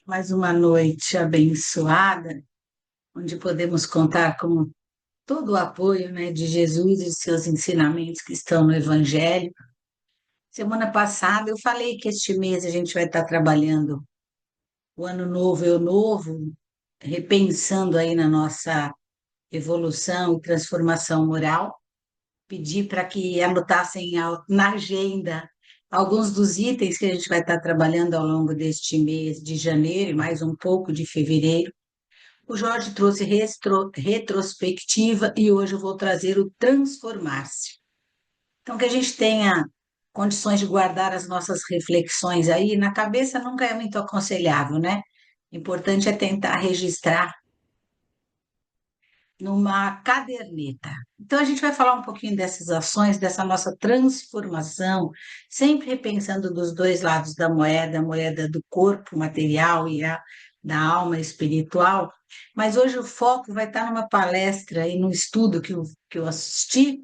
Mais uma noite abençoada, onde podemos contar com todo o apoio, né, de Jesus e de seus ensinamentos que estão no Evangelho. Semana passada eu falei que este mês a gente vai estar trabalhando o Ano Novo, Eu Novo, repensando aí na nossa evolução e transformação moral. Pedi para que anotassem na agenda alguns dos itens que a gente vai estar trabalhando ao longo deste mês de janeiro e mais um pouco de fevereiro. O Jorge trouxe retrospectiva e hoje eu vou trazer o transformar-se. Então, que a gente tenha condições de guardar as nossas reflexões aí. Na cabeça nunca é muito aconselhável, né? Importante é tentar registrar numa caderneta. Então, a gente vai falar um pouquinho dessas ações, dessa nossa transformação, sempre repensando dos dois lados da moeda, a moeda do corpo material e a da alma espiritual. Mas hoje o foco vai estar numa palestra e num estudo que eu assisti,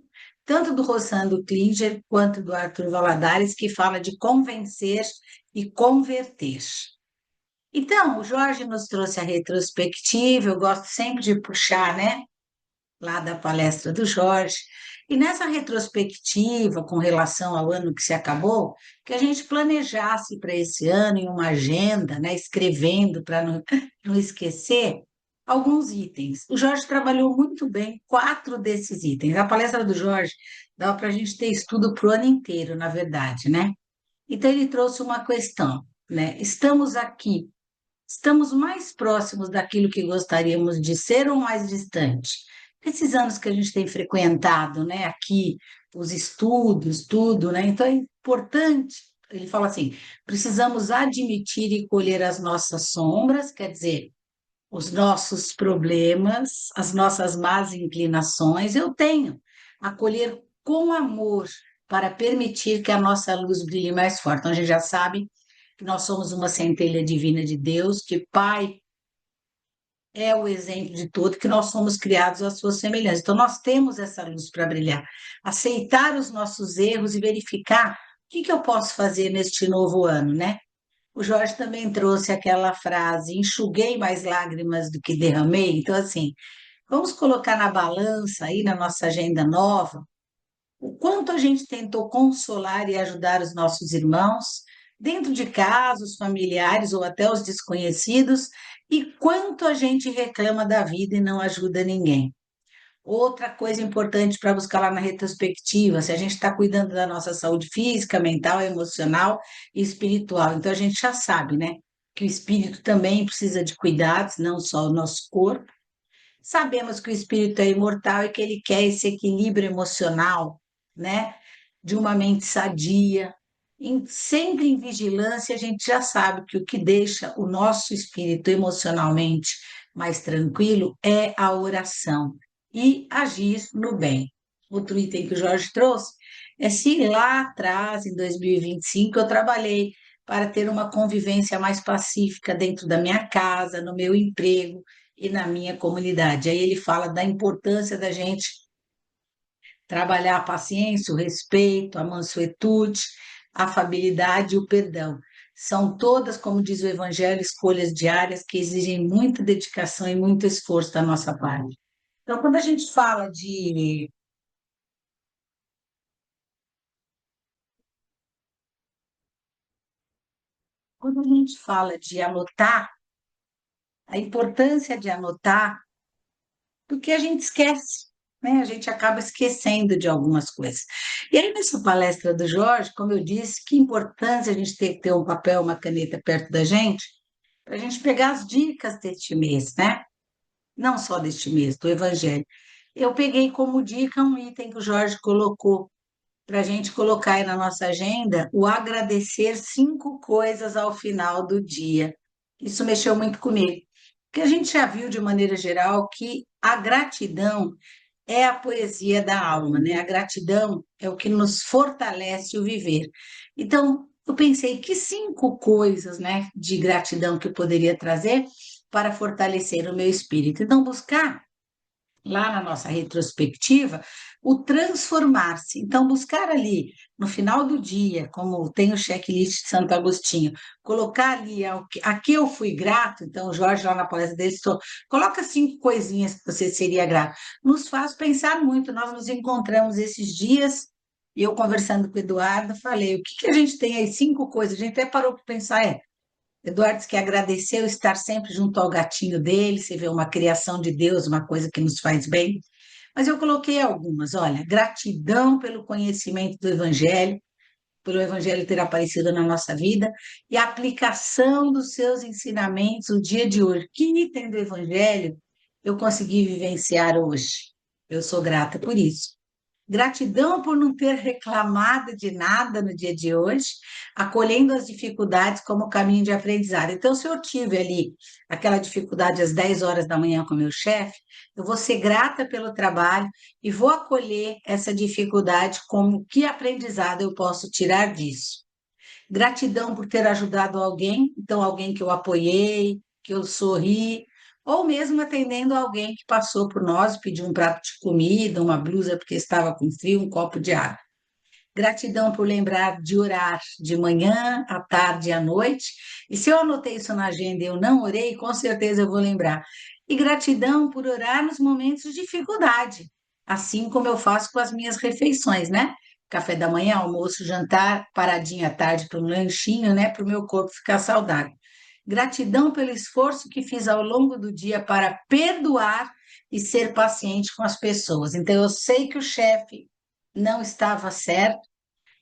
tanto do Rossando Klinger quanto do Arthur Valadares, que fala de convencer e converter. Então, o Jorge nos trouxe a retrospectiva, eu gosto sempre de puxar, né? Lá da palestra do Jorge. E nessa retrospectiva, com relação ao ano que se acabou, que a gente planejasse para esse ano em uma agenda, né, escrevendo para não esquecer alguns itens. O Jorge trabalhou muito bem quatro desses itens. A palestra do Jorge dá para a gente ter estudo para o ano inteiro, na verdade, né? Então ele trouxe uma questão, né? Estamos aqui, estamos mais próximos daquilo que gostaríamos de ser ou mais distante? Esses anos que a gente tem frequentado, né, aqui, os estudos, tudo, né? Então é importante, ele fala assim, precisamos admitir e colher as nossas sombras, quer dizer, os nossos problemas, as nossas más inclinações, eu tenho, acolher com amor para permitir que a nossa luz brilhe mais forte. Então a gente já sabe que nós somos uma centelha divina de Deus, que Pai é o exemplo de todo, que nós somos criados à sua semelhança. Então, nós temos essa luz para brilhar. Aceitar os nossos erros e verificar o que eu posso fazer neste novo ano, né? O Jorge também trouxe aquela frase: enxuguei mais lágrimas do que derramei. Então, assim, vamos colocar na balança aí na nossa agenda nova o quanto a gente tentou consolar e ajudar os nossos irmãos, dentro de casos familiares ou até os desconhecidos, e quanto a gente reclama da vida e não ajuda ninguém. Outra coisa importante para buscar lá na retrospectiva, se a gente está cuidando da nossa saúde física, mental, emocional e espiritual. Então a gente já sabe, né? Que o espírito também precisa de cuidados, não só o nosso corpo. Sabemos que o espírito é imortal e que ele quer esse equilíbrio emocional, né? De uma mente sadia. Sempre em vigilância, a gente já sabe que o que deixa o nosso espírito emocionalmente mais tranquilo é a oração e agir no bem. Outro item que o Jorge trouxe é se lá atrás, em 2025, eu trabalhei para ter uma convivência mais pacífica dentro da minha casa, no meu emprego e na minha comunidade. Aí ele fala da importância da gente trabalhar a paciência, o respeito, a mansuetude, a afabilidade e o perdão. São todas, como diz o Evangelho, escolhas diárias que exigem muita dedicação e muito esforço da nossa parte. Então, quando a gente fala de anotar, a importância de anotar, porque a gente esquece, né? A gente acaba esquecendo de algumas coisas. E aí, nessa palestra do Jorge, como eu disse, que importância a gente ter que ter um papel, uma caneta perto da gente, para a gente pegar as dicas deste mês, né? Não só deste mês, do Evangelho. Eu peguei como dica um item que o Jorge colocou para a gente colocar aí na nossa agenda, o agradecer cinco coisas ao final do dia. Isso mexeu muito comigo, porque a gente já viu de maneira geral que a gratidão é a poesia da alma, né? A gratidão é o que nos fortalece o viver. Então, eu pensei que cinco coisas, né, de gratidão que eu poderia trazer para fortalecer o meu espírito. Então, buscar lá na nossa retrospectiva o transformar-se. Então, buscar ali, no final do dia, como tem o checklist de Santo Agostinho, colocar ali a que eu fui grato, então, o Jorge, lá na palestra dele, coloca 5 coisinhas que você seria grato, nos faz pensar muito. Nós nos encontramos esses dias, e eu conversando com o Eduardo, falei, o que que a gente tem aí? 5 coisas. A gente até parou para pensar, Eduardo disse que agradeceu estar sempre junto ao gatinho dele, você vê uma criação de Deus, uma coisa que nos faz bem. Mas eu coloquei algumas, olha, gratidão pelo conhecimento do Evangelho, pelo Evangelho ter aparecido na nossa vida, e a aplicação dos seus ensinamentos no dia de hoje. Que item do Evangelho eu consegui vivenciar hoje? Eu sou grata por isso. Gratidão por não ter reclamado de nada no dia de hoje, acolhendo as dificuldades como caminho de aprendizado. Então, se eu tive ali aquela dificuldade às 10 horas da manhã com o meu chefe, eu vou ser grata pelo trabalho e vou acolher essa dificuldade como que aprendizado eu posso tirar disso. Gratidão por ter ajudado alguém, então alguém que eu apoiei, que eu sorri, ou mesmo atendendo alguém que passou por nós, pediu um prato de comida, uma blusa porque estava com frio, um copo de água. Gratidão por lembrar de orar de manhã, à tarde e à noite. E se eu anotei isso na agenda e eu não orei, com certeza eu vou lembrar. E gratidão por orar nos momentos de dificuldade, assim como eu faço com as minhas refeições, né? Café da manhã, almoço, jantar, paradinha à tarde para um lanchinho, né? Para o meu corpo ficar saudável. Gratidão pelo esforço que fiz ao longo do dia para perdoar e ser paciente com as pessoas. Então, eu sei que o chefe não estava certo,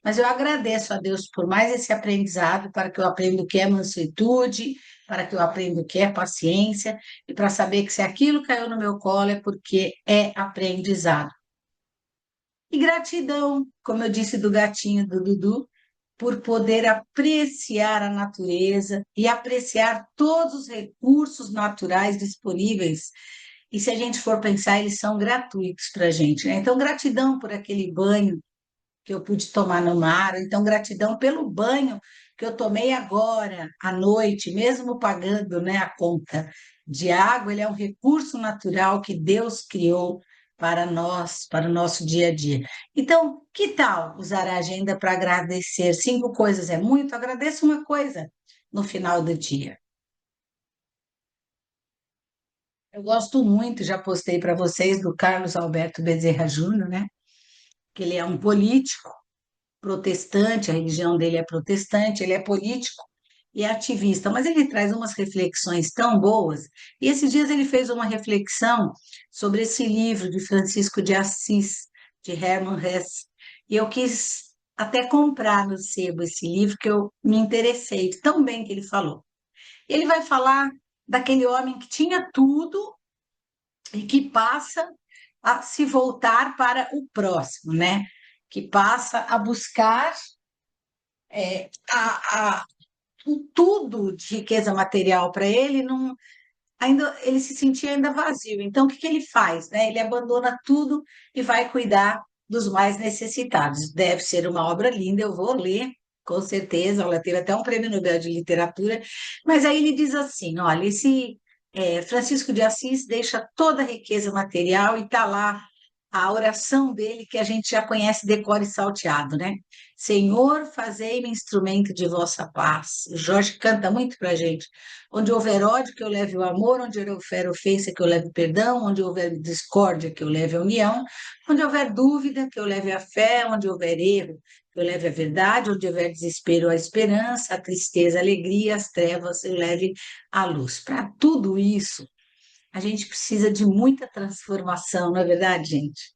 mas eu agradeço a Deus por mais esse aprendizado, para que eu aprenda o que é mansuetude, para que eu aprenda o que é paciência, e para saber que se aquilo caiu no meu colo é porque é aprendizado. E gratidão, como eu disse do gatinho do Dudu, por poder apreciar a natureza e apreciar todos os recursos naturais disponíveis. E se a gente for pensar, eles são gratuitos para a gente, né? Então, gratidão por aquele banho que eu pude tomar no mar, ou então gratidão pelo banho que eu tomei agora, à noite, mesmo pagando, né, a conta de água, ele é um recurso natural que Deus criou para nós, para o nosso dia a dia. Então, que tal usar a agenda para agradecer? 5 coisas é muito? Agradeça uma coisa no final do dia. Eu gosto muito, já postei para vocês, do Carlos Alberto Bezerra Júnior, né? Que ele é um político protestante, a religião dele é protestante, ele é político e é ativista, mas ele traz umas reflexões tão boas. E esses dias ele fez uma reflexão sobre esse livro de Francisco de Assis, de Hermann Hesse, e eu quis até comprar no sebo esse livro, que eu me interessei de tão bem que ele falou. Ele vai falar daquele homem que tinha tudo e que passa a se voltar para o próximo, né? Que passa a buscar tudo de riqueza material para ele, não, ainda ele se sentia ainda vazio. Então, o que que ele faz, né? Ele abandona tudo e vai cuidar dos mais necessitados. Deve ser uma obra linda, eu vou ler, com certeza. Ela teve até um prêmio Nobel de Literatura. Mas aí ele diz assim: olha, esse Francisco de Assis deixa toda a riqueza material e está lá a oração dele, que a gente já conhece decore e salteado, né? Senhor, fazei-me instrumento de vossa paz. O Jorge canta muito para a gente. Onde houver ódio, que eu leve o amor, onde houver ofensa, que eu leve o perdão, onde houver discórdia, que eu leve a união, onde houver dúvida, que eu leve a fé, onde houver erro, que eu leve a verdade, onde houver desespero, a esperança, a tristeza, a alegria, as trevas, eu leve a luz. Para tudo isso, a gente precisa de muita transformação, não é verdade, gente?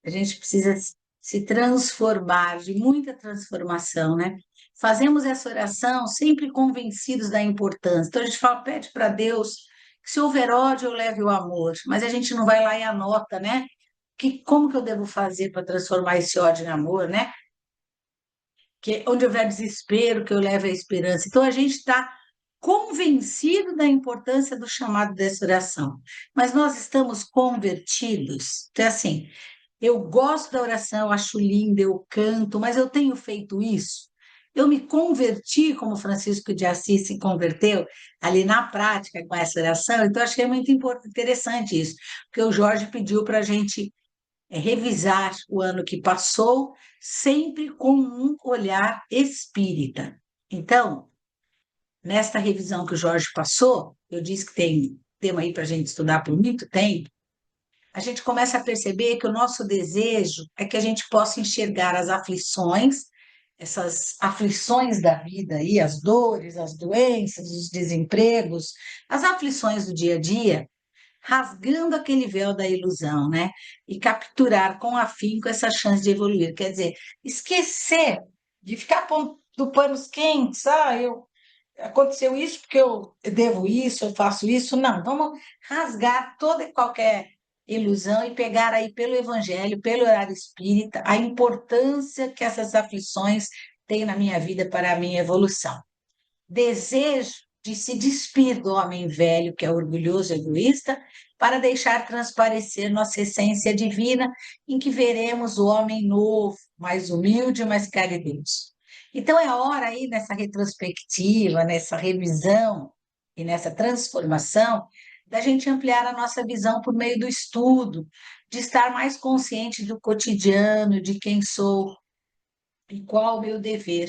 A gente precisa se transformar, de muita transformação, né? Fazemos essa oração sempre convencidos da importância. Então a gente fala, pede para Deus que se houver ódio, eu leve o amor, mas a gente não vai lá e anota, né? Como que eu devo fazer para transformar esse ódio em amor, né? Que onde houver desespero, que eu leve a esperança. Então a gente está convencido da importância do chamado dessa oração, mas nós estamos convertidos. Então, assim, eu gosto da oração, eu acho linda, eu canto, mas eu tenho feito isso. Eu me converti como Francisco de Assis se converteu ali na prática com essa oração, então achei muito interessante isso, porque o Jorge pediu para a gente é revisar o ano que passou, sempre com um olhar espírita. Então, nesta revisão que o Jorge passou, eu disse que tem tema aí para a gente estudar por muito tempo, a gente começa a perceber que o nosso desejo é que a gente possa enxergar as aflições, essas aflições da vida aí, as dores, as doenças, os desempregos, as aflições do dia a dia, rasgando aquele véu da ilusão, né? E capturar com afinco essa chance de evoluir. Quer dizer, esquecer de ficar pondo panos quentes, aconteceu isso porque eu devo isso, eu faço isso. Não, vamos rasgar toda e qualquer ilusão e pegar aí pelo Evangelho, pelo horário espírita, a importância que essas aflições têm na minha vida para a minha evolução. Desejo de se despir do homem velho, que é orgulhoso e egoísta, para deixar transparecer nossa essência divina, em que veremos o homem novo, mais humilde, mais caridoso. Então, é hora aí, nessa retrospectiva, nessa revisão e nessa transformação, da gente ampliar a nossa visão por meio do estudo, de estar mais consciente do cotidiano, de quem sou e qual o meu dever.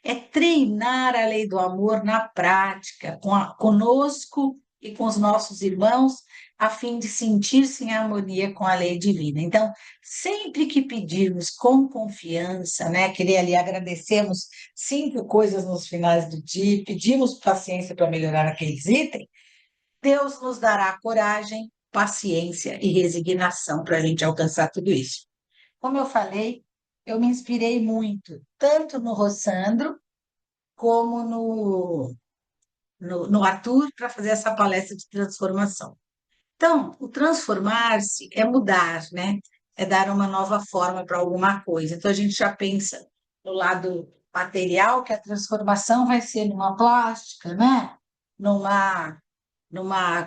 É treinar a lei do amor na prática, conosco e com os nossos irmãos, a fim de sentir-se em harmonia com a lei divina. Então, sempre que pedirmos com confiança, né, querer ali agradecemos 5 coisas nos finais do dia, pedimos paciência para melhorar aqueles itens, Deus nos dará coragem, paciência e resignação para a gente alcançar tudo isso. Como eu falei, eu me inspirei muito, tanto no Rossandro, como no Arthur, para fazer essa palestra de transformação. Então, o transformar-se é mudar, né? É dar uma nova forma para alguma coisa. Então, a gente já pensa no lado material, que a transformação vai ser numa plástica, né? Numa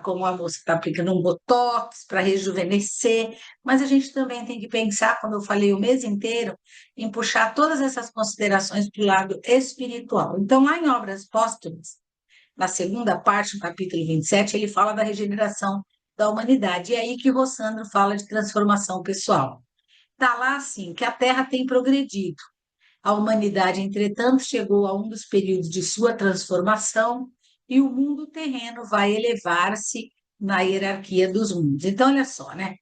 como a moça está aplicando um botox para rejuvenescer, mas a gente também tem que pensar, como eu falei o mês inteiro, em puxar todas essas considerações para o lado espiritual. Então, lá em Obras Póstumas, na segunda parte, no capítulo 27, ele fala da regeneração da humanidade, e é aí que Rossandro fala de transformação pessoal. Está lá, assim, que a Terra tem progredido. A humanidade, entretanto, chegou a um dos períodos de sua transformação e o mundo terreno vai elevar-se na hierarquia dos mundos. Então, olha só, né?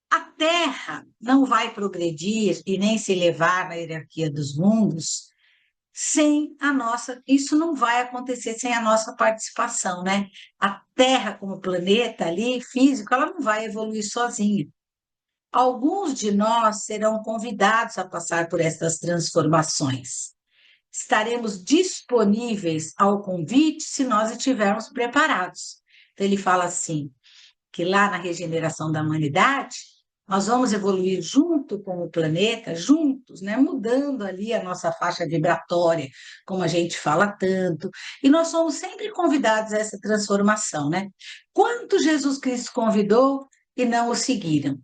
A Terra não vai progredir e nem se elevar na hierarquia dos mundos sem a nossa. Isso não vai acontecer sem a nossa participação, né? A Terra, como planeta ali, físico, ela não vai evoluir sozinha. Alguns de nós serão convidados a passar por essas transformações. Estaremos disponíveis ao convite se nós estivermos preparados. Então, ele fala assim, que lá na regeneração da humanidade, nós vamos evoluir junto com o planeta, juntos, né? Mudando ali a nossa faixa vibratória, como a gente fala tanto, e nós somos sempre convidados a essa transformação, né? Quanto Jesus Cristo convidou e não o seguiram?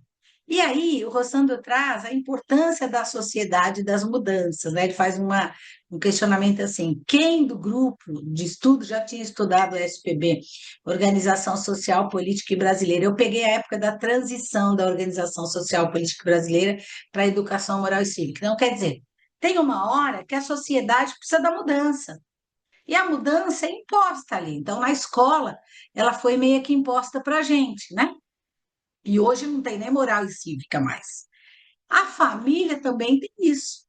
E aí, o Rossandro traz a importância da sociedade das mudanças, né? Ele faz um questionamento assim: quem do grupo de estudo já tinha estudado o SPB, Organização Social Política e Brasileira? Eu peguei a época da transição da Organização Social Política Brasileira para a Educação Moral e Cívica. Então, quer dizer, tem uma hora que a sociedade precisa da mudança. E a mudança é imposta ali. Então, na escola, ela foi meio que imposta para a gente, né? E hoje não tem nem moral e cívica mais. A família também tem isso.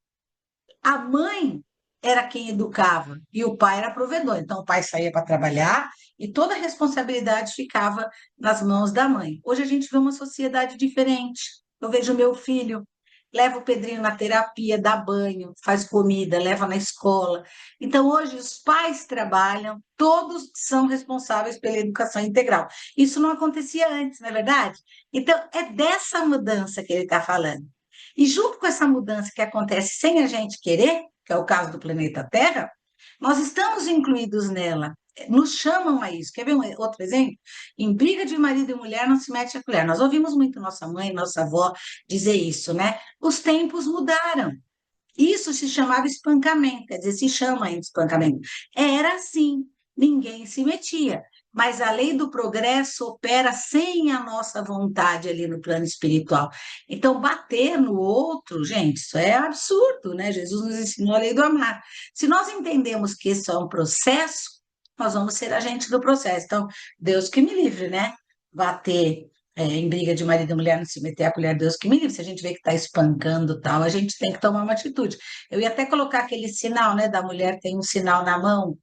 A mãe era quem educava e o pai era provedor. Então, o pai saía para trabalhar e toda a responsabilidade ficava nas mãos da mãe. Hoje a gente vê uma sociedade diferente. Eu vejo meu filho, leva o Pedrinho na terapia, dá banho, faz comida, leva na escola. Então, hoje os pais trabalham, todos são responsáveis pela educação integral. Isso não acontecia antes, não é verdade? Então, é dessa mudança que ele está falando. E junto com essa mudança que acontece sem a gente querer, que é o caso do planeta Terra, nós estamos incluídos nela. Nos chamam a isso. Quer ver outro exemplo? Em briga de marido e mulher não se mete a colher. Nós ouvimos muito nossa mãe, nossa avó dizer isso, né? Os tempos mudaram. Isso se chamava espancamento, quer dizer, se chama ainda espancamento. Era assim, ninguém se metia. mas a lei do progresso opera sem a nossa vontade ali no plano espiritual. Então, bater no outro, gente, isso é absurdo, né? Jesus nos ensinou a lei do amar. Se nós entendemos que isso é um processo, nós vamos ser agentes do processo. Então, Deus que me livre, né? Bater em briga de marido e mulher, não se meter a colher, Deus que me livre. Se a gente vê que está espancando tal, a gente tem que tomar uma atitude. Eu ia até colocar aquele sinal, né, da mulher tem um sinal na mão,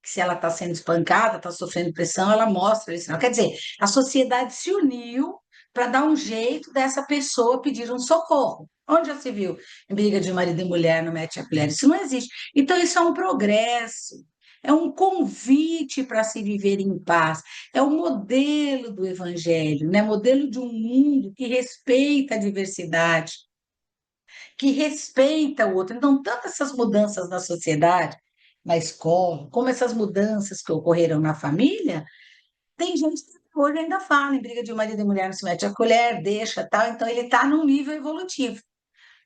que se ela está sendo espancada, está sofrendo pressão, ela mostra esse sinal. Quer dizer, a sociedade se uniu para dar um jeito dessa pessoa pedir um socorro. Onde já se viu em briga de marido e mulher, não mete a colher? Isso não existe. Então, isso é um progresso. É um convite para se viver em paz. É o modelo do evangelho, né? Modelo de um mundo que respeita a diversidade, que respeita o outro. Então, tanto essas mudanças na sociedade, na escola, como essas mudanças que ocorreram na família, tem gente que hoje ainda fala em briga de marido e mulher, não se mete a colher, deixa, tal. Então, ele está num nível evolutivo.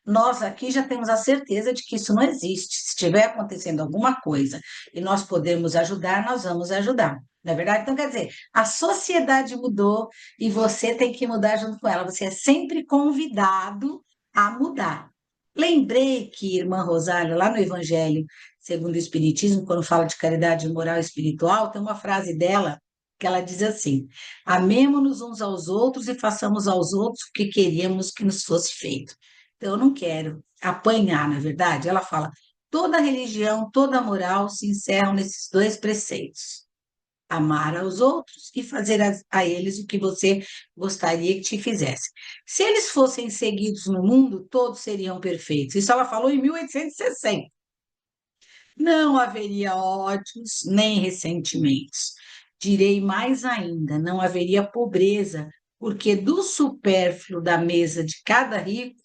Nós aqui já temos a certeza de que isso não existe. Se estiver acontecendo alguma coisa e nós podemos ajudar, nós vamos ajudar. Não é verdade? Então, quer dizer, a sociedade mudou e você tem que mudar junto com ela. Você é sempre convidado a mudar. Lembrei que irmã Rosália, lá no Evangelho segundo o Espiritismo, quando fala de caridade moral e espiritual, tem uma frase dela que ela diz assim: amemo-nos uns aos outros e façamos aos outros o que queríamos que nos fosse feito. Então, eu não quero apanhar, na verdade. Ela fala: toda religião, toda moral se encerram nesses dois preceitos: amar aos outros e fazer a eles o que você gostaria que te fizesse. Se eles fossem seguidos no mundo, todos seriam perfeitos. Isso ela falou em 1860. Não haveria ódios nem ressentimentos. Direi mais ainda: não haveria pobreza, porque do supérfluo da mesa de cada rico,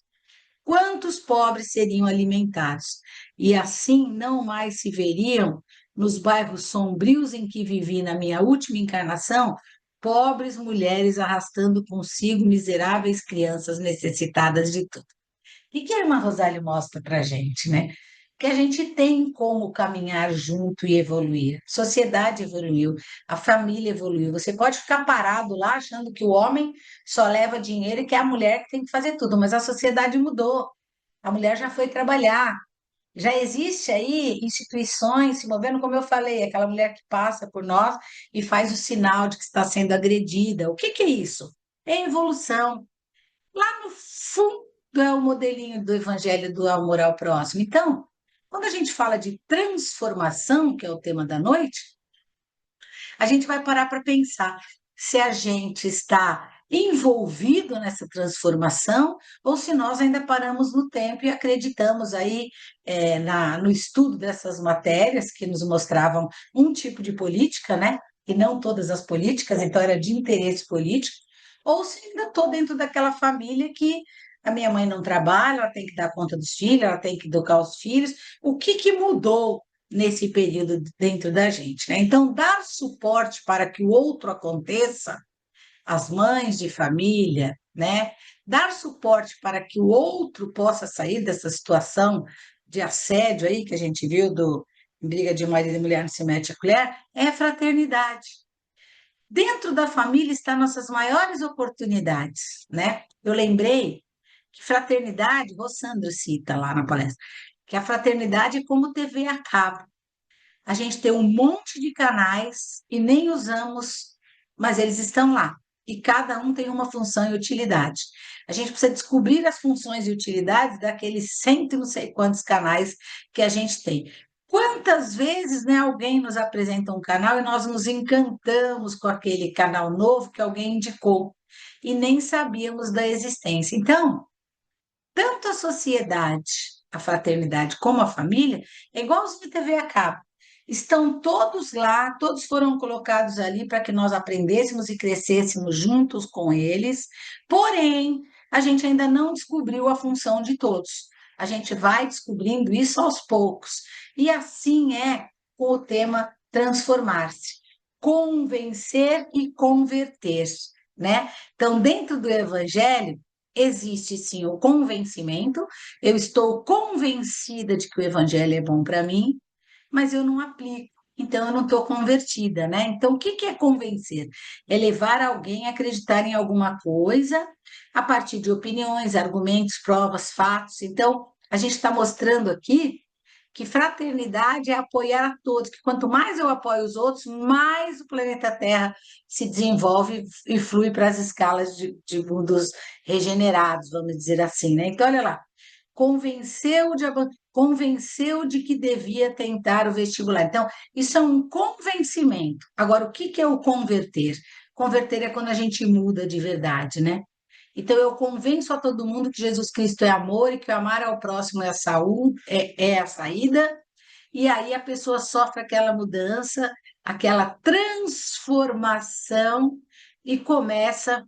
quantos pobres seriam alimentados? E assim não mais se veriam, nos bairros sombrios em que vivi na minha última encarnação, pobres mulheres arrastando consigo miseráveis crianças necessitadas de tudo. E que a irmã Rosália mostra para a gente, né? Que a gente tem como caminhar junto e evoluir. A sociedade evoluiu, a família evoluiu. Você pode ficar parado lá achando que o homem só leva dinheiro e que é a mulher que tem que fazer tudo, mas a sociedade mudou. A mulher já foi trabalhar. Já existe aí instituições se movendo, como eu falei, aquela mulher que passa por nós e faz o sinal de que está sendo agredida. O que que é isso? É evolução. Lá no fundo é o modelinho do evangelho do amor ao próximo. Então, quando a gente fala de transformação, que é o tema da noite, a gente vai parar para pensar se a gente está envolvido nessa transformação ou se nós ainda paramos no tempo e acreditamos aí no estudo dessas matérias que nos mostravam um tipo de política, né? E não todas as políticas, então era de interesse político, ou se ainda estou dentro daquela família que a minha mãe não trabalha, ela tem que dar conta dos filhos, ela tem que educar os filhos. O que que mudou nesse período dentro da gente, né? Então, dar suporte para que o outro aconteça, as mães de família, né? Dar suporte para que o outro possa sair dessa situação de assédio aí que a gente viu do briga de marido e mulher não se mete a colher, é fraternidade. Dentro da família estão nossas maiores oportunidades, né? Eu lembrei que fraternidade, o Sandro cita lá na palestra, que a fraternidade é como TV a cabo. A gente tem um monte de canais e nem usamos, mas eles estão lá. E cada um tem uma função e utilidade. A gente precisa descobrir as funções e utilidades daqueles cento e não sei quantos canais que a gente tem. Quantas vezes, né, alguém nos apresenta um canal e nós nos encantamos com aquele canal novo que alguém indicou e nem sabíamos da existência. Então, tanto a sociedade, a fraternidade, como a família, é igual os de TV a cabo. Estão todos lá, todos foram colocados ali para que nós aprendêssemos e crescêssemos juntos com eles, porém, a gente ainda não descobriu a função de todos. A gente vai descobrindo isso aos poucos. E assim é com o tema transformar-se, convencer e converter, né? Então, dentro do evangelho, existe sim o convencimento, eu estou convencida de que o evangelho é bom para mim, mas eu não aplico. então eu não estou convertida, né? Então, o que que é convencer? É levar alguém a acreditar em alguma coisa a partir de opiniões, argumentos, provas, fatos. Então, a gente está mostrando aqui que fraternidade é apoiar a todos, que quanto mais eu apoio os outros, mais o planeta Terra se desenvolve e flui para as escalas de mundos regenerados, vamos dizer assim, né? Então, olha lá, convenceu de que devia tentar o vestibular. Então, isso é um convencimento. Agora, o que que é o converter? Converter é quando a gente muda de verdade, né? Então, eu convenço a todo mundo que Jesus Cristo é amor e que o amar ao próximo é a saúde, é a saída, e aí a pessoa sofre aquela mudança, aquela transformação e começa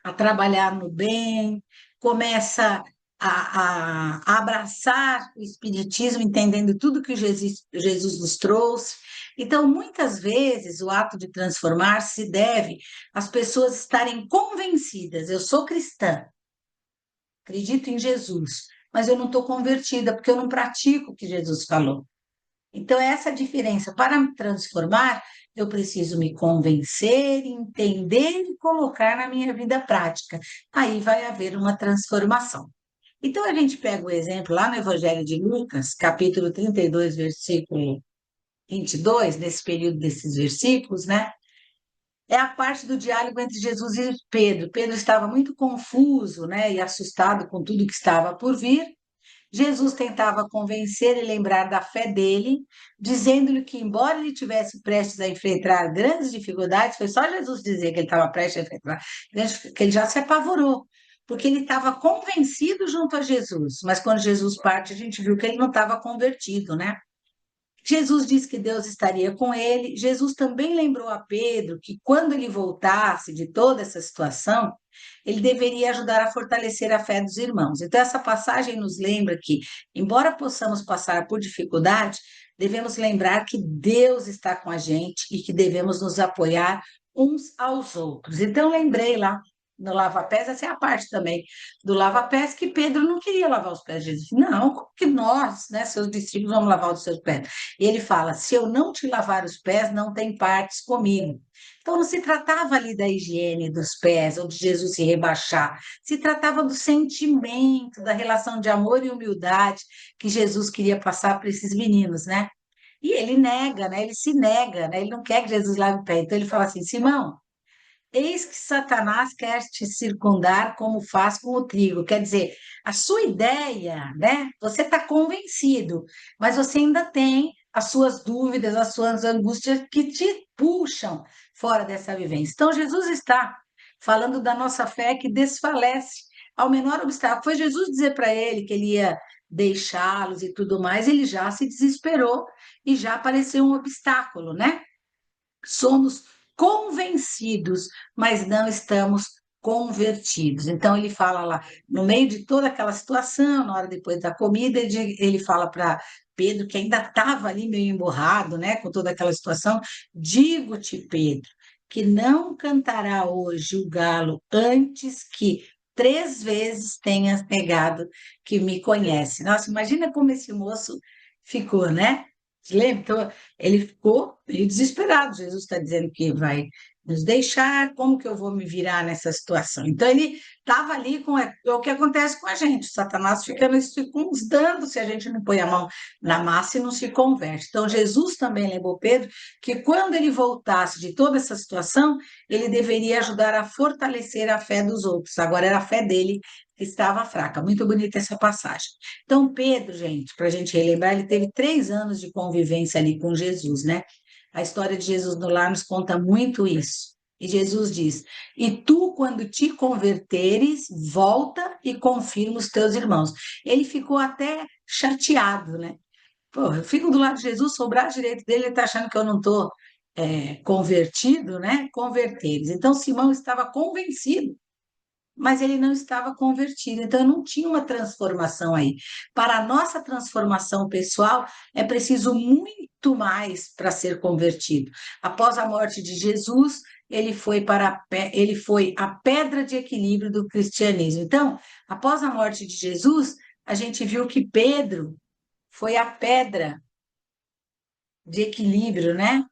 a trabalhar no bem, começa a abraçar o Espiritismo, entendendo tudo que Jesus nos trouxe. Então, muitas vezes, o ato de transformar se deve às pessoas estarem convencidas: eu sou cristã, acredito em Jesus, mas eu não estou convertida porque eu não pratico o que Jesus falou. Então, essa diferença. Para me transformar, eu preciso me convencer, entender e colocar na minha vida prática. Aí vai haver uma transformação. Então, a gente pega o exemplo lá no Evangelho de Lucas, capítulo 32, versículo 22, nesse período desses versículos, né? É a parte do diálogo entre Jesus e Pedro. Pedro estava muito confuso, né, e assustado com tudo que estava por vir. Jesus tentava convencer e lembrar da fé dele, dizendo-lhe que, embora ele tivesse prestes a enfrentar grandes dificuldades, foi só Jesus dizer que ele estava prestes a enfrentar, que ele já se apavorou, porque ele estava convencido junto a Jesus, mas quando Jesus parte, a gente viu que ele não estava convertido, né? Jesus disse que Deus estaria com ele. Jesus também lembrou a Pedro que, quando ele voltasse de toda essa situação, ele deveria ajudar a fortalecer a fé dos irmãos. Então, essa passagem nos lembra que, embora possamos passar por dificuldade, devemos lembrar que Deus está com a gente e que devemos nos apoiar uns aos outros. Então, lembrei lá no lava-pés, essa é a parte também do lava-pés, que Pedro não queria lavar os pés de Jesus. Não, como que nós, né, seus discípulos, vamos lavar os seus pés? E ele fala: se eu não te lavar os pés, não tem partes comigo. Então, não se tratava ali da higiene dos pés, ou de Jesus se rebaixar, se tratava do sentimento, da relação de amor e humildade que Jesus queria passar para esses meninos, né? E ele nega, né? Ele se nega, né? Ele não quer que Jesus lave o pé. Então, ele fala assim: Simão, eis que Satanás quer te circundar como faz com o trigo. Quer dizer, a sua ideia, né? Você está convencido, mas você ainda tem as suas dúvidas, as suas angústias que te puxam fora dessa vivência. Então, Jesus está falando da nossa fé que desfalece ao menor obstáculo. Foi Jesus dizer para ele que ele ia deixá-los e tudo mais, ele já se desesperou e já apareceu um obstáculo, né? Somos convencidos, mas não estamos convertidos. Então, ele fala lá, no meio de toda aquela situação, na hora depois da comida, ele fala para Pedro, que ainda estava ali meio emburrado, né, com toda aquela situação: digo-te, Pedro, que não cantará hoje o galo antes que 3 vezes tenhas negado que me conhece. Nossa, imagina como esse moço ficou, né? Lembra? Então, ele ficou meio desesperado. Jesus está dizendo que vai nos deixar, como que eu vou me virar nessa situação? Então, ele estava ali com o que acontece com a gente. O Satanás fica nos circunstando se a gente não põe a mão na massa e não se converte. Então, Jesus também lembrou Pedro que, quando ele voltasse de toda essa situação, ele deveria ajudar a fortalecer a fé dos outros. Agora, era a fé dele que estava fraca. Muito bonita essa passagem. Então, Pedro, gente, para a gente relembrar, ele teve 3 anos de convivência ali com Jesus, né? A história de Jesus no lar nos conta muito isso. E Jesus diz: e tu, quando te converteres, volta e confirma os teus irmãos. Ele ficou até chateado, né? Pô, eu fico do lado de Jesus, sou o braço direito dele, ele está achando que eu não estou convertido, né? Converteres. Então, Simão estava convencido, mas ele não estava convertido, então não tinha uma transformação aí. Para a nossa transformação pessoal, é preciso muito mais para ser convertido. Após a morte de Jesus, ele foi a pedra de equilíbrio do cristianismo. Então, após a morte de Jesus, a gente viu que Pedro foi a pedra de equilíbrio, né?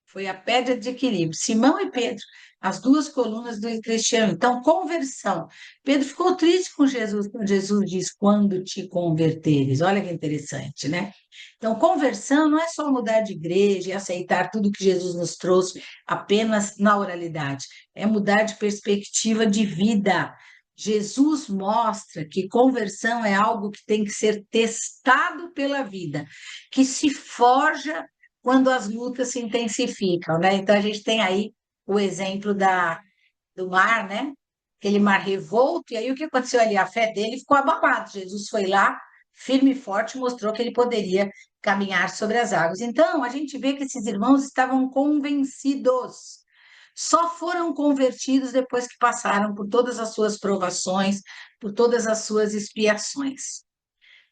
Foi a pedra de equilíbrio. Simão e Pedro, as duas colunas do cristiano. Então, conversão. Pedro ficou triste com Jesus, quando Jesus diz: quando te converteres. Olha que interessante, né? Então, conversão não é só mudar de igreja e aceitar tudo que Jesus nos trouxe apenas na oralidade, é mudar de perspectiva de vida. Jesus mostra que conversão é algo que tem que ser testado pela vida, que se forja quando as lutas se intensificam, né? Então a gente tem aí o exemplo do mar, né? Aquele mar revolto, e aí o que aconteceu ali? A fé dele ficou abalada. Jesus foi lá, firme e forte, mostrou que ele poderia caminhar sobre as águas. Então a gente vê que esses irmãos estavam convencidos. Só foram convertidos depois que passaram por todas as suas provações, por todas as suas expiações,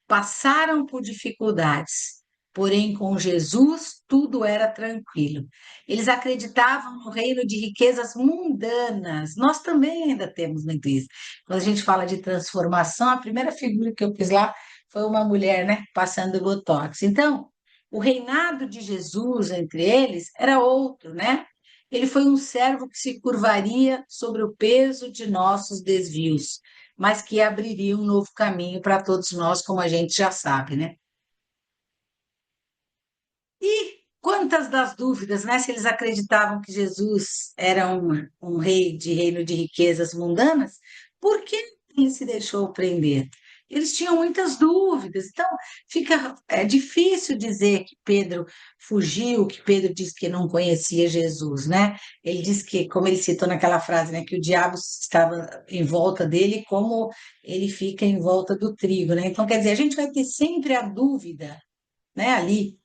passaram por dificuldades, porém com Jesus tudo era tranquilo. Eles acreditavam no reino de riquezas mundanas. Nós também ainda temos muito isso. Quando a gente fala de transformação, a primeira figura que eu fiz lá foi uma mulher, né, passando botox. Então, o reinado de Jesus entre eles era outro, né? Ele foi um servo que se curvaria sobre o peso de nossos desvios, mas que abriria um novo caminho para todos nós, como a gente já sabe, né? E quantas das dúvidas, né? Se eles acreditavam que Jesus era um rei de reino de riquezas mundanas, por que ele se deixou prender? Eles tinham muitas dúvidas, então é difícil dizer que Pedro fugiu, que Pedro disse que não conhecia Jesus, né? Ele disse que, como ele citou naquela frase, né, que o diabo estava em volta dele, como ele fica em volta do trigo, né? Então, quer dizer, a gente vai ter sempre a dúvida, né, ali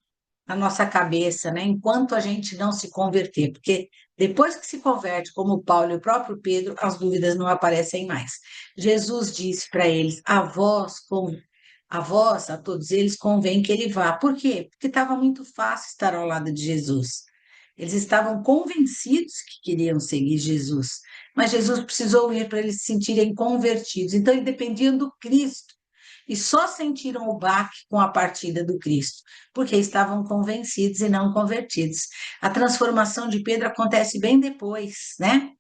na nossa cabeça, né? Enquanto a gente não se converter, porque depois que se converte, como Paulo e o próprio Pedro, as dúvidas não aparecem mais. Jesus disse para eles: a vós, a todos eles, convém que ele vá. Por quê? Porque estava muito fácil estar ao lado de Jesus. Eles estavam convencidos que queriam seguir Jesus, mas Jesus precisou ir para eles se sentirem convertidos. Então, eles dependiam do Cristo e só sentiram o baque com a partida do Cristo, porque estavam convencidos e não convertidos. A transformação de Pedro acontece bem depois, né?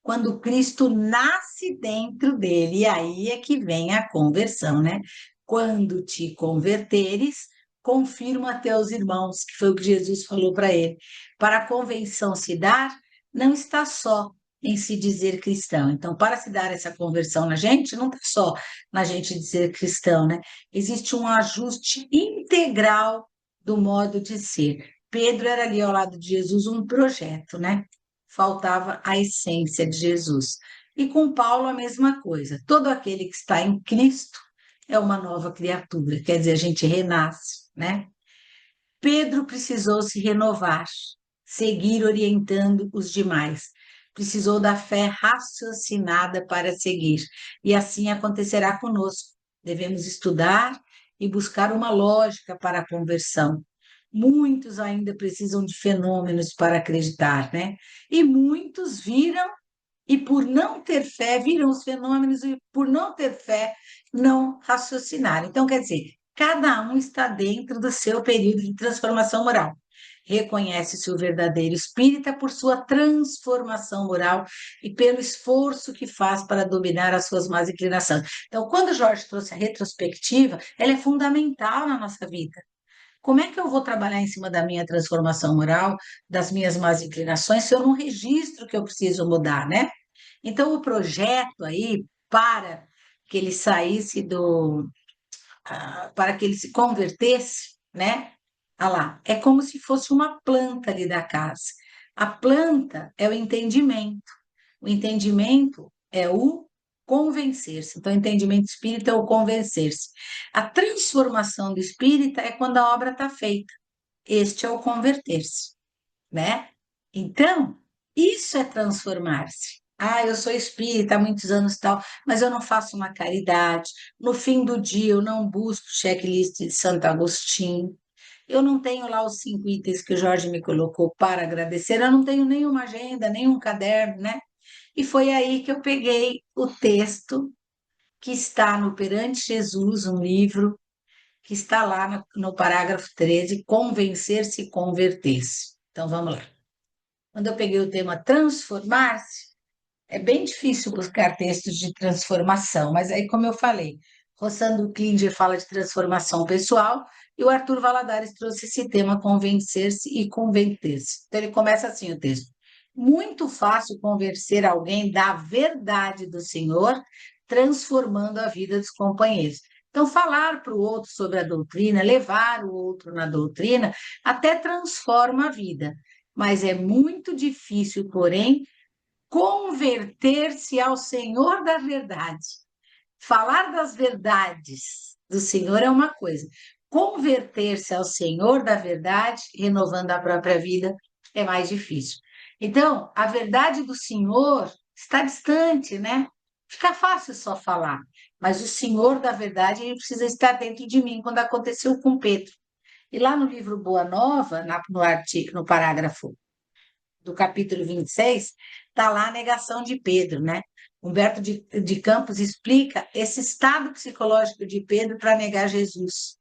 Quando Cristo nasce dentro dele, e aí é que vem a conversão, né? Quando te converteres, confirma a teus irmãos, que foi o que Jesus falou para ele. Para a convenção se dar, não está só em se dizer cristão. Então, para se dar essa conversão na gente, não está só na gente dizer cristão, né? Existe um ajuste integral do modo de ser. Pedro era ali ao lado de Jesus um projeto, né? Faltava a essência de Jesus. E com Paulo a mesma coisa. Todo aquele que está em Cristo é uma nova criatura, quer dizer, a gente renasce, né? Pedro precisou se renovar, seguir orientando os demais. Precisou da fé raciocinada para seguir. E assim acontecerá conosco. Devemos estudar e buscar uma lógica para a conversão. Muitos ainda precisam de fenômenos para acreditar, né? E muitos viram e por não ter fé, viram os fenômenos e por não ter fé, não raciocinaram. Então, quer dizer, cada um está dentro do seu período de transformação moral. Reconhece-se o verdadeiro espírita por sua transformação moral e pelo esforço que faz para dominar as suas más inclinações. Então, quando o Jorge trouxe a retrospectiva, ela é fundamental na nossa vida. Como é que eu vou trabalhar em cima da minha transformação moral, das minhas más inclinações, se eu não registro que eu preciso mudar, né? Então, o projeto aí, para que ele saísse para que ele se convertesse, né? Ah lá, é como se fosse uma planta ali da casa. A planta é o entendimento. O entendimento é o convencer-se. Então, o entendimento espírita é o convencer-se. A transformação do espírita é quando a obra está feita. Este é o converter-se, né? Então, isso é transformar-se. Ah, eu sou espírita há muitos anos e tal, mas eu não faço uma caridade. No fim do dia, eu não busco checklist de Santo Agostinho. Eu não tenho lá os 5 itens que o Jorge me colocou para agradecer. Eu não tenho nenhuma agenda, nenhum caderno, né? E foi aí que eu peguei o texto que está no Perante Jesus, um livro que está lá no parágrafo 13, convencer-se e converter-se. Então, vamos lá. Quando eu peguei o tema transformar-se, é bem difícil buscar textos de transformação, mas aí, como eu falei, Rossando Klinger fala de transformação pessoal e o Arthur Valladares trouxe esse tema convencer-se e converter-se. Então, ele começa assim o texto. Muito fácil convencer alguém da verdade do Senhor, transformando a vida dos companheiros. Então, falar para o outro sobre a doutrina, levar o outro na doutrina, até transforma a vida, mas é muito difícil, porém, converter-se ao Senhor da verdade. Falar das verdades do Senhor é uma coisa, converter-se ao Senhor da verdade, renovando a própria vida, é mais difícil. Então, a verdade do Senhor está distante, né? Fica fácil só falar, mas o Senhor da verdade ele precisa estar dentro de mim, quando aconteceu com Pedro. E lá no livro Boa Nova, no artigo, no parágrafo do capítulo 26, está lá a negação de Pedro, né? Humberto de Campos explica esse estado psicológico de Pedro para negar Jesus.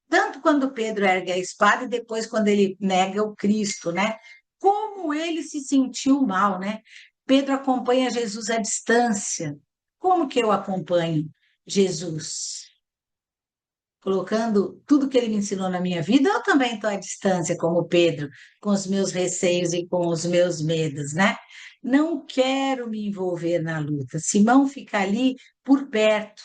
Tanto quando Pedro ergue a espada e depois quando ele nega o Cristo, né? Como ele se sentiu mal, né? Pedro acompanha Jesus à distância. Como que eu acompanho Jesus? Colocando tudo que ele me ensinou na minha vida, eu também estou à distância, como Pedro, com os meus receios e com os meus medos, né? Não quero me envolver na luta. Simão fica ali por perto,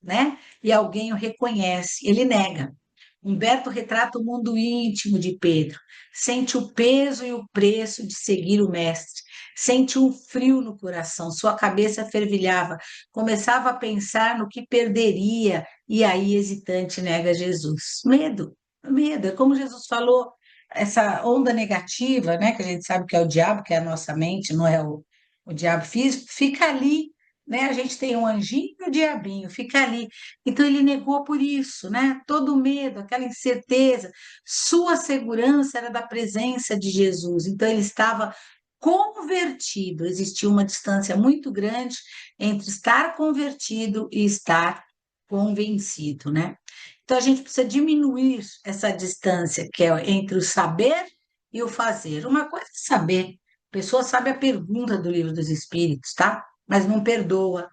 né? E alguém o reconhece, ele nega. Humberto retrata o mundo íntimo de Pedro, sente o peso e o preço de seguir o mestre, sente um frio no coração, sua cabeça fervilhava, começava a pensar no que perderia e aí, hesitante, nega Jesus. Medo, medo. É como Jesus falou, essa onda negativa, né, que a gente sabe que é o diabo, que é a nossa mente, não é o diabo físico, fica ali, né? A gente tem um anjinho e o diabinho, fica ali. Então, ele negou por isso, né? Todo o medo, aquela incerteza. Sua segurança era da presença de Jesus. Então, ele estava convertido. Existia uma distância muito grande entre estar convertido e estar convencido, né? Então a gente precisa diminuir essa distância que é entre o saber e o fazer. Uma coisa é saber, a pessoa sabe a pergunta do livro dos Espíritos, tá? Mas não perdoa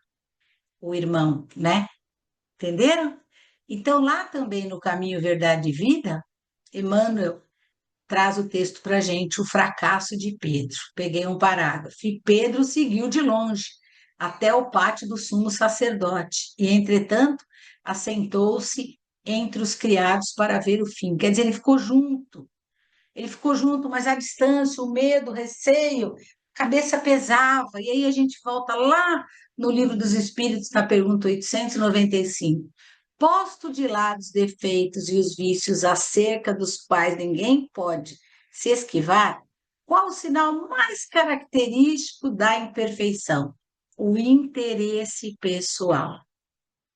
o irmão, né? Entenderam? Então lá também no Caminho, Verdade e Vida, Emmanuel traz o texto para a gente, o fracasso de Pedro. Peguei um parágrafo. E Pedro seguiu de longe até o pátio do sumo sacerdote, e, entretanto, assentou-se entre os criados para ver o fim. Quer dizer, ele ficou junto, mas à distância, o medo, o receio, a cabeça pesava. E aí a gente volta lá no Livro dos Espíritos, na pergunta 895. Posto de lado os defeitos e os vícios acerca dos quais ninguém pode se esquivar, qual o sinal mais característico da imperfeição? O interesse pessoal.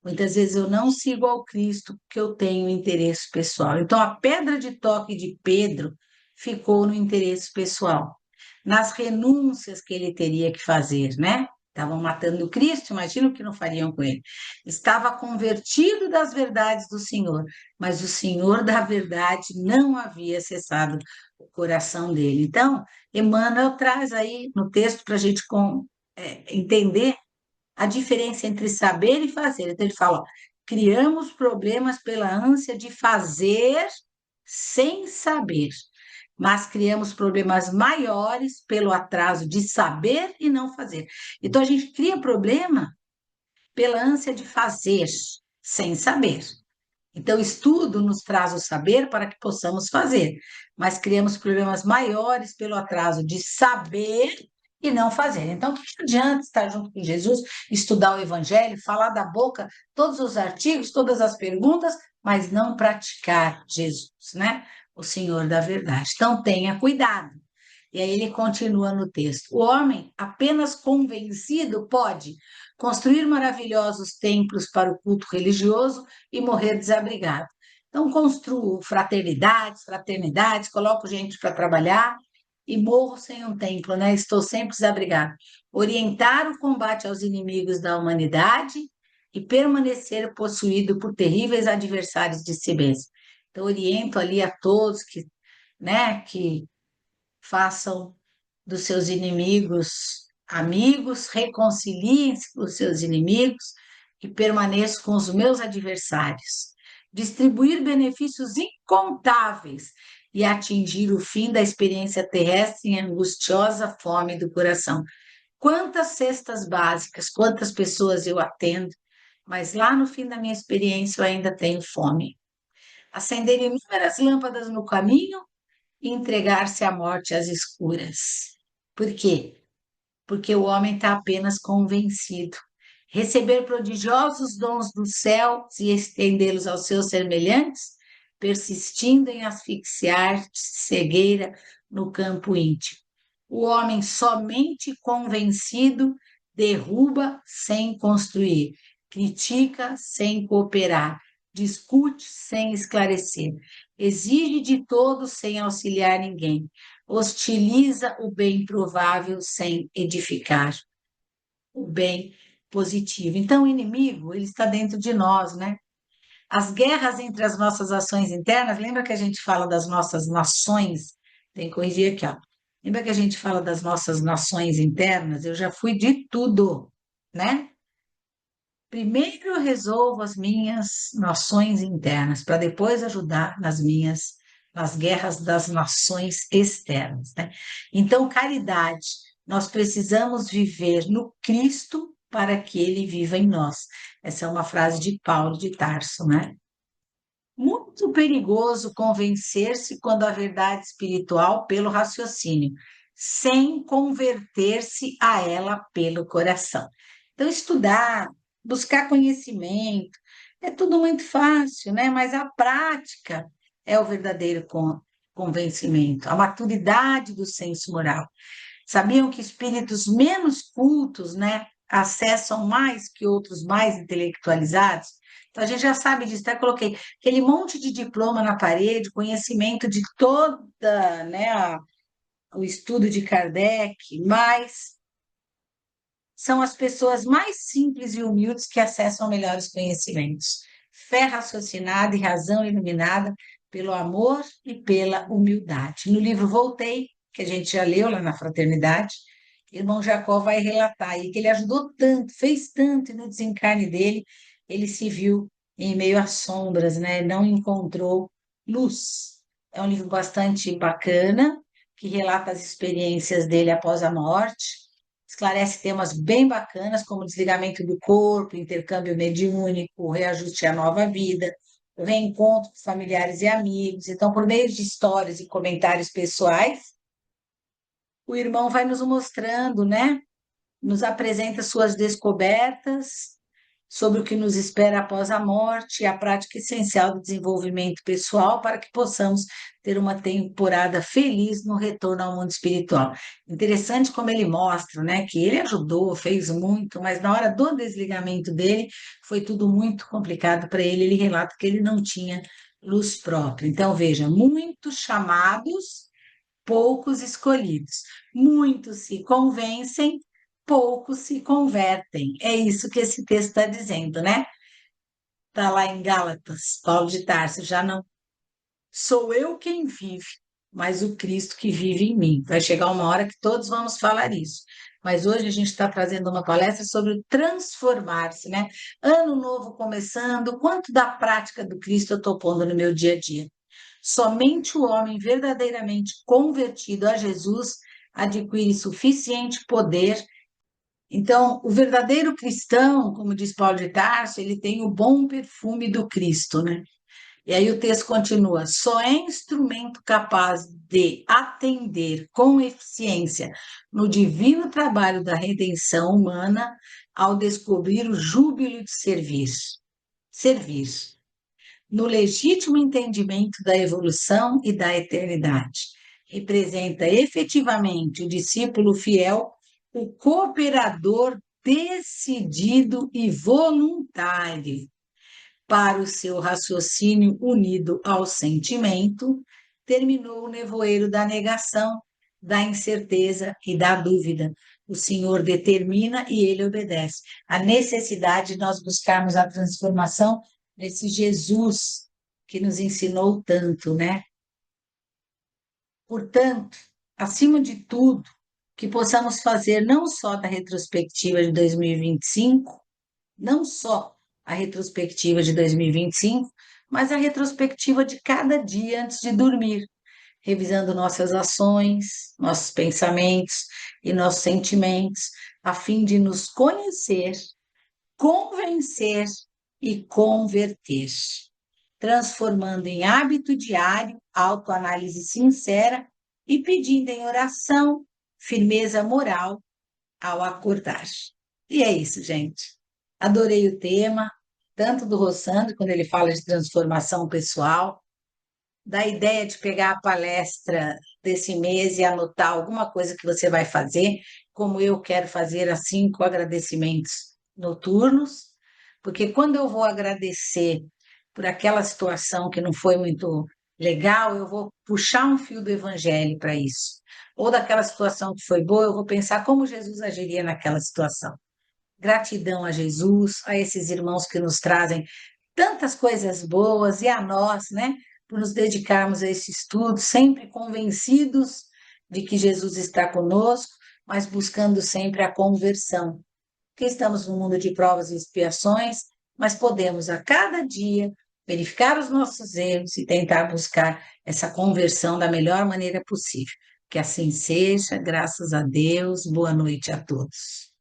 Muitas vezes eu não sigo ao Cristo porque eu tenho interesse pessoal. Então, a pedra de toque de Pedro ficou no interesse pessoal, nas renúncias que ele teria que fazer, né? Estavam matando o Cristo, imagina o que não fariam com ele. Estava convertido das verdades do Senhor, mas o Senhor da verdade não havia acessado o coração dele. Então, Emmanuel traz aí no texto para a gente entender a diferença entre saber e fazer. Então, ele fala: ó, criamos problemas pela ânsia de fazer sem saber, mas criamos problemas maiores pelo atraso de saber e não fazer. Então, a gente cria problema pela ânsia de fazer sem saber. Então, o estudo nos traz o saber para que possamos fazer, mas criamos problemas maiores pelo atraso de saber e não fazer. Então, o que adianta estar junto com Jesus, estudar o Evangelho, falar da boca todos os artigos, todas as perguntas, mas não praticar Jesus, né? O Senhor da verdade. Então, tenha cuidado. E aí ele continua no texto: o homem apenas convencido pode construir maravilhosos templos para o culto religioso e morrer desabrigado. Então, construo fraternidades, coloco gente para trabalhar e morro sem um templo, né? Estou sempre desabrigado. Orientar o combate aos inimigos da humanidade e permanecer possuído por terríveis adversários de si mesmo. Então, oriento ali a todos que, né, que façam dos seus inimigos amigos, reconciliem-se com os seus inimigos e permaneçam com os meus adversários. Distribuir benefícios incontáveis e atingir o fim da experiência terrestre em angustiosa fome do coração. Quantas cestas básicas, quantas pessoas eu atendo, mas lá no fim da minha experiência eu ainda tenho fome. Acender inúmeras lâmpadas no caminho e entregar-se à morte às escuras. Por quê? Porque o homem está apenas convencido. Receber prodigiosos dons do céu e estendê-los aos seus semelhantes, persistindo em asfixiar cegueira no campo íntimo. O homem somente convencido derruba sem construir, critica sem cooperar, discute sem esclarecer, exige de todos sem auxiliar ninguém, hostiliza o bem provável sem edificar o bem positivo. Então, o inimigo, ele está dentro de nós, né? As guerras entre as nossas ações internas, lembra que a gente fala das nossas nações? Tem que corrigir aqui, ó. Lembra que a gente fala das nossas nações internas? Eu já fui de tudo, né? Primeiro eu resolvo as minhas nações internas, para depois ajudar nas guerras das nações externas, né? Então, caridade, nós precisamos viver no Cristo para que ele viva em nós. Essa é uma frase de Paulo de Tarso, né? Muito perigoso convencer-se quando a verdade espiritual pelo raciocínio, sem converter-se a ela pelo coração. Então, estudar, buscar conhecimento, é tudo muito fácil, né? Mas a prática é o verdadeiro convencimento, a maturidade do senso moral. Sabiam que espíritos menos cultos, né, acessam mais que outros mais intelectualizados? Então, a gente já sabe disso, até coloquei aquele monte de diploma na parede, conhecimento de toda, né, o estudo de Kardec, mas são as pessoas mais simples e humildes que acessam melhores conhecimentos. Fé raciocinada e razão iluminada pelo amor e pela humildade. No livro Voltei, que a gente já leu lá na Fraternidade, irmão Jacó vai relatar aí que ele ajudou tanto, fez tanto, e no desencarne dele, ele se viu em meio às sombras, né? Não encontrou luz. É um livro bastante bacana, que relata as experiências dele após a morte, esclarece temas bem bacanas, como desligamento do corpo, intercâmbio mediúnico, reajuste à nova vida, o reencontro com familiares e amigos. Então, por meio de histórias e comentários pessoais, o irmão vai nos mostrando, né? Nos apresenta suas descobertas sobre o que nos espera após a morte e a prática essencial do desenvolvimento pessoal para que possamos ter uma temporada feliz no retorno ao mundo espiritual. Interessante como ele mostra, né, que ele ajudou, fez muito, mas na hora do desligamento dele foi tudo muito complicado para ele. Ele relata que ele não tinha luz própria. Então, veja, muitos chamados, poucos escolhidos. Muitos se convencem, poucos se convertem. É isso que esse texto está dizendo, né? Está lá em Gálatas, Paulo de Tarso, já não sou eu quem vive, mas o Cristo que vive em mim. Vai chegar uma hora que todos vamos falar isso. Mas hoje a gente está trazendo uma palestra sobre transformar-se, né? Ano novo começando, quanto da prática do Cristo eu estou pondo no meu dia a dia? Somente o homem verdadeiramente convertido a Jesus adquire suficiente poder. Então, o verdadeiro cristão, como diz Paulo de Tarso, ele tem o bom perfume do Cristo, né? E aí o texto continua: só é instrumento capaz de atender com eficiência no divino trabalho da redenção humana ao descobrir o júbilo de servir. Servir no legítimo entendimento da evolução e da eternidade. Representa efetivamente o discípulo fiel, o cooperador decidido e voluntário para o seu raciocínio unido ao sentimento, terminou o nevoeiro da negação, da incerteza e da dúvida. o Senhor determina e ele obedece. A necessidade de nós buscarmos a transformação desse Jesus que nos ensinou tanto, né? Portanto, acima de tudo, que possamos fazer não só da retrospectiva de 2025, não só a retrospectiva de 2025, mas a retrospectiva de cada dia antes de dormir, revisando nossas ações, nossos pensamentos e nossos sentimentos, a fim de nos conhecer, convencer e converter, transformando em hábito diário a autoanálise sincera e pedindo em oração firmeza moral ao acordar. E é isso, gente. Adorei o tema, tanto do Rossandro, quando ele fala de transformação pessoal, da ideia de pegar a palestra desse mês e anotar alguma coisa que você vai fazer, como eu quero fazer as 5 agradecimentos noturnos, porque quando eu vou agradecer por aquela situação que não foi muito legal, eu vou puxar um fio do evangelho para isso. Ou daquela situação que foi boa, eu vou pensar como Jesus agiria naquela situação. Gratidão a Jesus, a esses irmãos que nos trazem tantas coisas boas e a nós, né, por nos dedicarmos a esse estudo, sempre convencidos de que Jesus está conosco, mas buscando sempre a conversão. Porque estamos num mundo de provas e expiações, mas podemos a cada dia verificar os nossos erros e tentar buscar essa conversão da melhor maneira possível. Que assim seja, graças a Deus, boa noite a todos.